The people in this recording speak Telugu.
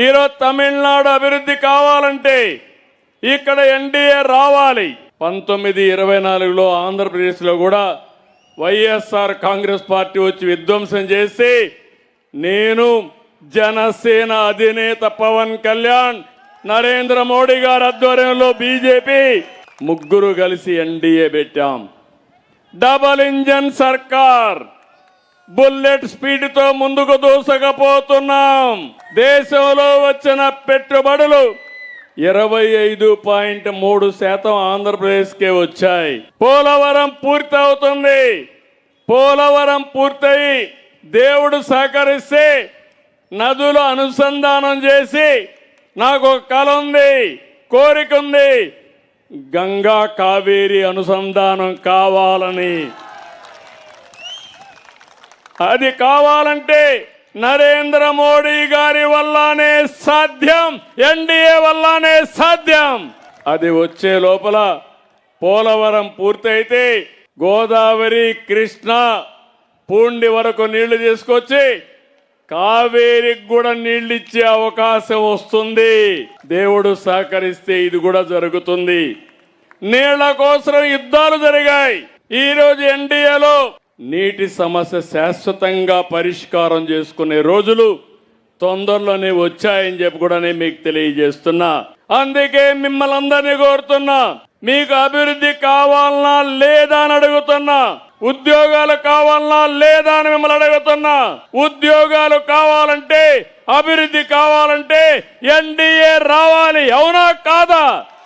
ఈరోజు తమిళనాడు అభివృద్ధి కావాలంటే ఇక్కడ ఎన్డీఏ రావాలి. 1924లో ఆంధ్రప్రదేశ్లో కూడా వైఎస్ఆర్ కాంగ్రెస్ పార్టీ వచ్చి విధ్వంసం చేసి నేను జనసేన అధినేత పవన్ కళ్యాణ్ నరేంద్ర మోడీ గారి ఆధ్వర్యంలో బీజేపీ ముగ్గురు కలిసి ఎన్డీఏ పెట్టాం. డబల్ ఇంజన్ సర్కార్, బుల్లెట్ స్పీడ్ తో ముందుకు దూసకపోతున్నాం. దేశంలో వచ్చిన పెట్టుబడులు 25.3% ఆంధ్రప్రదేశ్కే వచ్చాయి. పోలవరం పూర్తవుతుంది. పోలవరం పూర్తయి దేవుడు సహకరిస్తే నదులు అనుసంధానం చేసి నాకు ఒక కల ఉంది, కోరిక ఉంది, గంగా కావేరి అనుసంధానం కావాలని. అది కావాలంటే నరేంద్ర మోడీ గారి వల్లనే సాధ్యం, ఎన్డీఏ వల్లనే సాధ్యం. అది వచ్చే లోపల పోలవరం పూర్తయితే గోదావరి, కృష్ణ, పూండి వరకు నీళ్లు తీసుకొచ్చి కావేరికి కూడా నీళ్లు ఇచ్చే అవకాశం వస్తుంది. దేవుడు సహకరిస్తే ఇది కూడా జరుగుతుంది. నీళ్ల కోసం యుద్ధాలు జరిగాయి. ఈరోజు ఎన్డీఏలో నీటి సమస్య శాశ్వతంగా పరిష్కారం చేసుకునే రోజులు తొందరలోనే వచ్చాయని చెప్పి కూడా నేను మీకు తెలియజేస్తున్నా. అందుకే మిమ్మల్ని అందరినీ కోరుతున్నా, మీకు అభివృద్ధి కావాలన్నా లేదా అని అడుగుతున్నా. ఉద్యోగాలు కావాలన్నా లేదా అని మిమ్మల్ని అడుగుతున్నా. ఉద్యోగాలు కావాలంటే, అభివృద్ధి కావాలంటే ఎన్డీఏ రావాలి. అవునా కాదా?